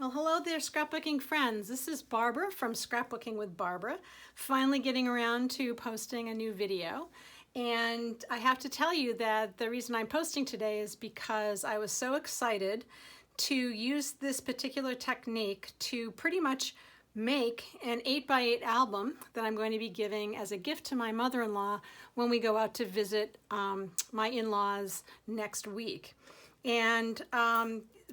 Well, hello there, scrapbooking friends. This is Barbara from Scrapbooking with Barbara, finally getting around to posting a new video. And I have to tell you that the reason I'm posting today is because I was so excited to use this particular technique to pretty much make an 8x8 album that I'm going to be giving as a gift to my mother-in-law when we go out to visit my in-laws next week. And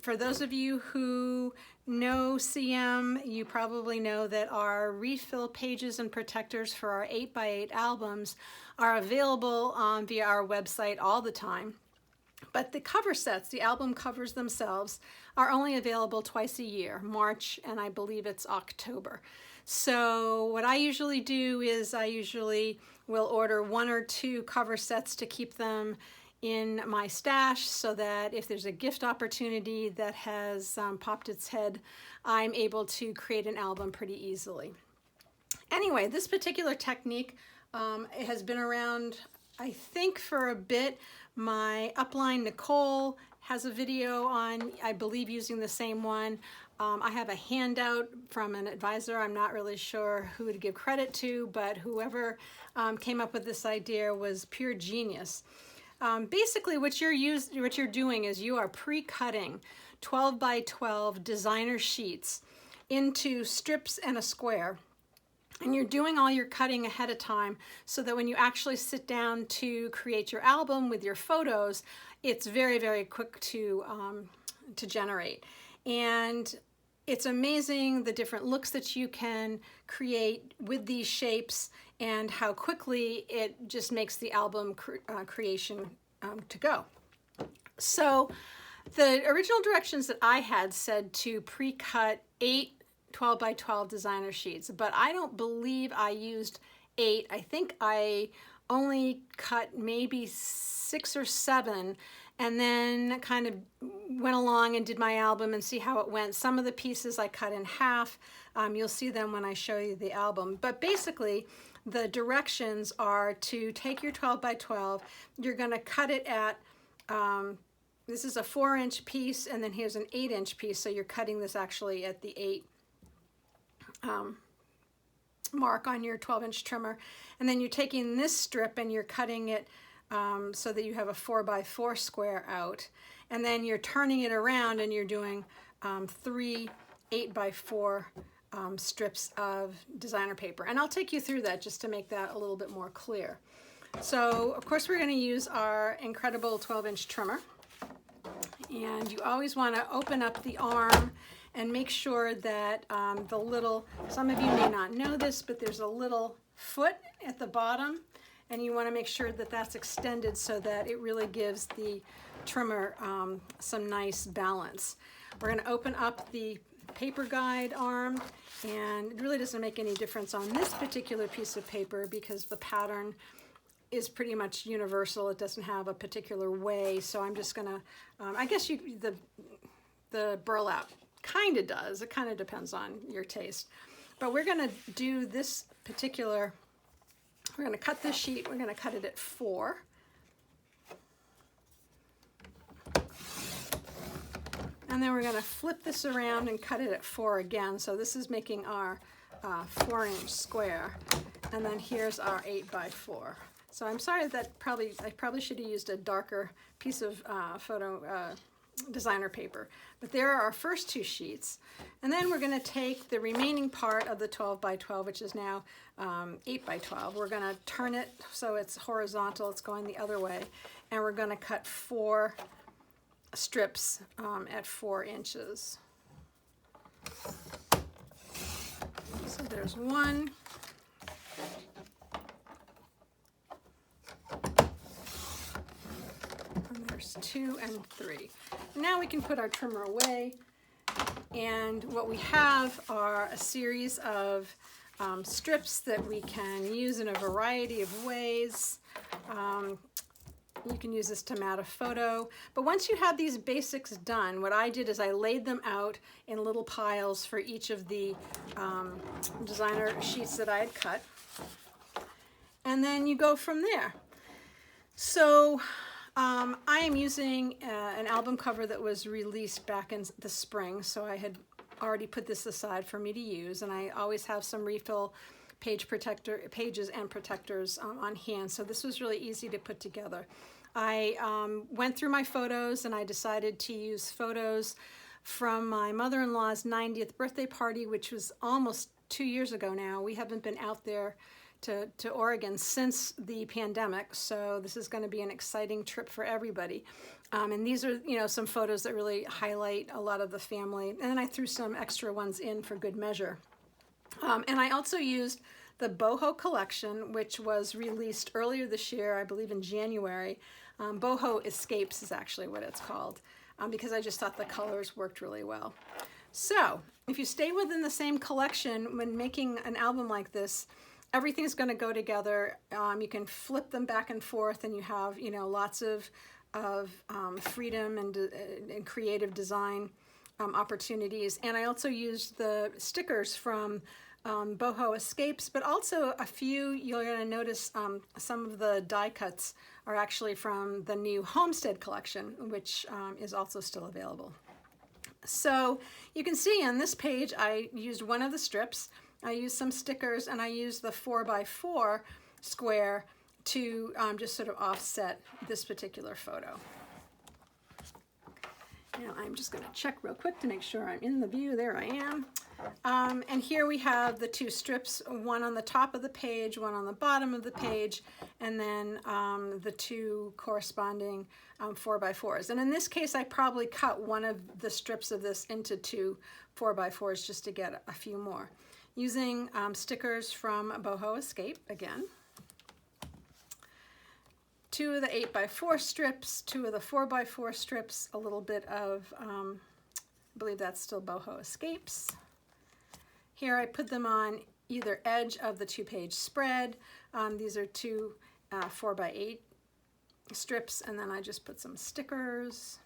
for those of you who know CM, you probably know that our refill pages and protectors for our 8x8 albums are available via our website all the time. But the cover sets, the album covers themselves, are only available twice a year, March and I believe it's October. So what I usually do is I usually will order 1 or 2 cover sets to keep them in my stash so that if there's a gift opportunity that has popped its head, I'm able to create an album pretty easily. Anyway, this particular technique has been around, I think, for a bit. My upline Nicole has a video on, I believe, using the same one. I have a handout from an advisor. I'm not really sure who to give credit to, but whoever came up with this idea was pure genius. Basically, what you're doing is you are pre-cutting 12 by 12 designer sheets into strips and a square. And you're doing all your cutting ahead of time so that when you actually sit down to create your album with your photos, it's very, very quick to generate. And it's amazing the different looks that you can create with these shapes and how quickly it just makes the album creation to go. So the original directions that I had said to pre-cut 8 12 by 12 designer sheets, but I don't believe I used 8. I think I only cut maybe 6 or 7 and then kind of went along and did my album and see how it went. Some of the pieces I cut in half. You'll see them when I show you the album. But basically, the directions are to take your 12 by 12. You're going to cut it at, this is a 4-inch piece, and then here's an 8-inch piece. So you're cutting this actually at the 8 mark on your 12-inch trimmer. And then you're taking this strip and you're cutting it so that you have a 4x4 square out. And then you're turning it around and you're doing 3 8x4 strips of designer paper. And I'll take you through that just to make that a little bit more clear. So, of course, we're going to use our incredible 12-inch trimmer. And you always want to open up the arm and make sure that the little, some of you may not know this, but there's a little foot at the bottom, and you want to make sure that that's extended so that it really gives the trimmer some nice balance. We're going to open up the paper guide arm, and it really doesn't make any difference on this particular piece of paper because the pattern is pretty much universal. It doesn't have a particular way, so I'm just going to, I guess the burlap kind of does. It kind of depends on your taste. But we're going to do this particular, we're going to cut this sheet. We're going to cut it at 4. And then we're going to flip this around and cut it at 4 again. So this is making our 4-inch square. And then here's our 8x4. So I'm sorry that I probably should have used a darker piece of designer paper. But there are our first 2 sheets. And then we're going to take the remaining part of the 12 by 12, which is now 8 by 12. We're going to turn it so it's horizontal, it's going the other way. And we're going to cut 4 strips at 4 inches. So there's 1. There's 2 and 3. Now we can put our trimmer away, and what we have are a series of strips that we can use in a variety of ways. You can use this to mat a photo, but once you have these basics done, what I did is I laid them out in little piles for each of the designer sheets that I had cut, and then you go from there. So I am using an album cover that was released back in the spring, so I had already put this aside for me to use, and I always have some refill pages and protectors on hand, so this was really easy to put together. I went through my photos and I decided to use photos from my mother-in-law's 90th birthday party, which was almost 2 years ago now. We haven't been out there to Oregon since the pandemic, so this is going to be an exciting trip for everybody. And these are, you know, some photos that really highlight a lot of the family, and then I threw some extra ones in for good measure. And I also used the Boho collection, which was released earlier this year, I believe in January. Boho Escapes is actually what it's called, because I just thought the colors worked really well. So if you stay within the same collection when making an album like this, everything's going to go together. You can flip them back and forth, and you have, you know, lots of freedom and creative design opportunities. And I also used the stickers from Boho Escapes, but also a few, you're going to notice some of the die cuts are actually from the new Homestead collection, which is also still available. So you can see on this page I used one of the strips, I used some stickers, and I used the 4x4 square to just sort of offset this particular photo. Now I'm just going to check real quick to make sure I'm in the view. There I am. And here we have the two strips, one on the top of the page, one on the bottom of the page, and then the two corresponding 4x4s. And in this case, I probably cut one of the strips of this into two 4x4s just to get a few more. Using stickers from Boho Escape again. Two of the 8x4 strips, two of the 4x4 strips, a little bit of, I believe that's still Boho Escapes. Here I put them on either edge of the 2-page spread. These are two 4x8 strips, and then I just put some stickers.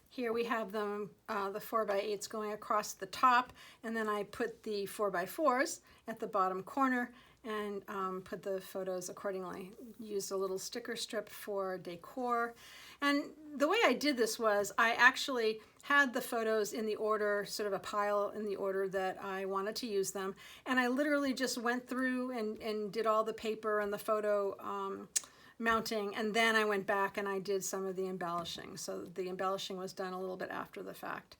Here we have them, the 4x8s going across the top, and then I put the 4x4s at the bottom corner and put the photos accordingly. Used a little sticker strip for decor. And the way I did this was I actually had the photos in the order, sort of a pile in the order that I wanted to use them. And I literally just went through and did all the paper and the photo mounting, and then I went back and I did some of the embellishing. So the embellishing was done a little bit after the fact.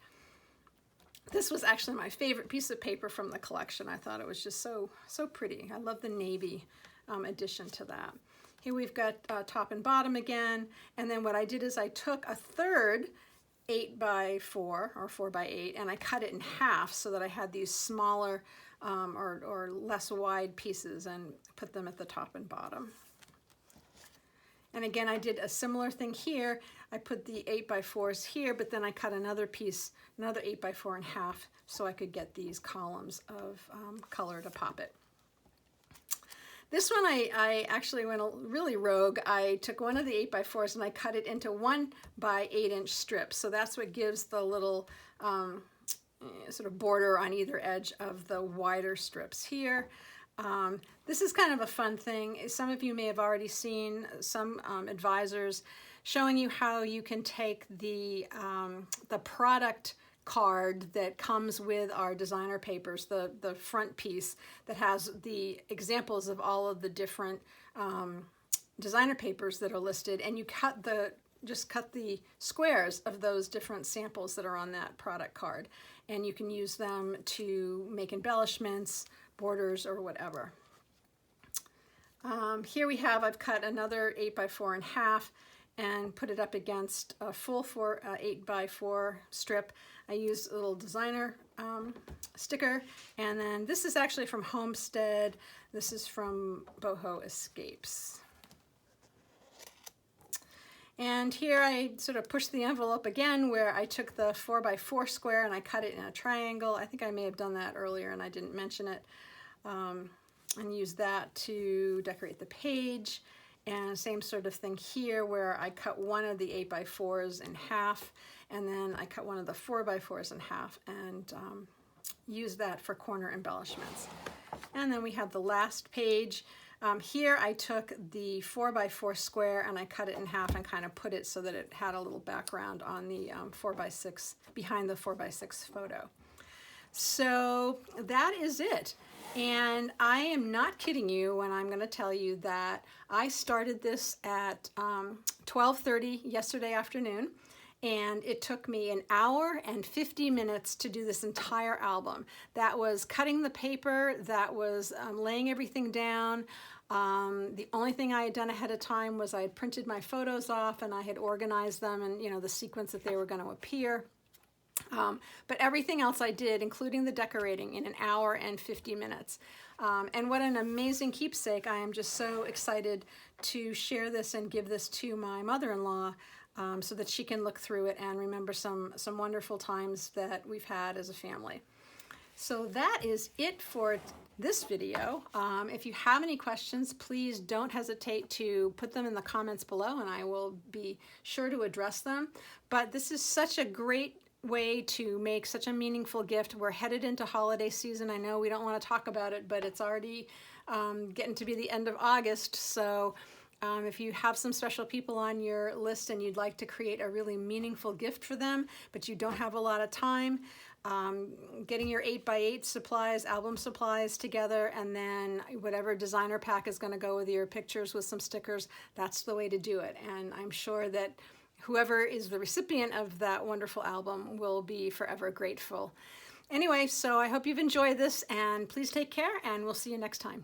This was actually my favorite piece of paper from the collection. I thought it was just so pretty. I love the navy addition to that. Here we've got top and bottom again, and then what I did is I took a third 8x4 or 4x8 and I cut it in half so that I had these smaller or less wide pieces and put them at the top and bottom. And again, I did a similar thing here. I put the 8x4s here, but then I cut another piece, another 8x4 in half, so I could get these columns of color to pop it. This one I actually went really rogue. I took one of the 8x4s and I cut it into 1x8-inch strips. So that's what gives the little sort of border on either edge of the wider strips here. This is kind of a fun thing. Some of you may have already seen some advisors showing you how you can take the product card that comes with our designer papers, the front piece that has the examples of all of the different designer papers that are listed, and you just cut the squares of those different samples that are on that product card, and you can use them to make embellishments, borders, or whatever. Here we have, I've cut another 8x4 in half and put it up against a full 8x4 strip. I used a little designer sticker, and then this is actually from Homestead. This is from Boho Escapes. And here I sort of pushed the envelope again, where I took the 4x4 square and I cut it in a triangle. I think I may have done that earlier and I didn't mention it. And used that to decorate the page. And same sort of thing here, where I cut one of the 8x4s in half, and then I cut one of the 4x4s in half and used that for corner embellishments. And then we have the last page. Here I took the 4x4 square and I cut it in half and kind of put it so that it had a little background on the 4x6, behind the 4x6 photo. So that is it. And I am not kidding you when I'm going to tell you that I started this at 12:30 yesterday afternoon, and it took me an hour and 50 minutes to do this entire album. That was cutting the paper, that was laying everything down. The only thing I had done ahead of time was I had printed my photos off and I had organized them and, you know, the sequence that they were going to appear. But everything else I did, including the decorating, in an hour and 50 minutes. And what an amazing keepsake. I am just so excited to share this and give this to my mother-in-law so that she can look through it and remember some wonderful times that we've had as a family. So that is it for this video. If you have any questions, please don't hesitate to put them in the comments below and I will be sure to address them. But this is such a great way to make such a meaningful gift. We're headed into holiday season. I know we don't want to talk about it, but it's already getting to be the end of August. So if you have some special people on your list and you'd like to create a really meaningful gift for them, but you don't have a lot of time, getting your 8x8 supplies, album supplies together, and then whatever designer pack is going to go with your pictures with some stickers, that's the way to do it. And I'm sure that whoever is the recipient of that wonderful album will be forever grateful. Anyway, so I hope you've enjoyed this, and please take care, and we'll see you next time.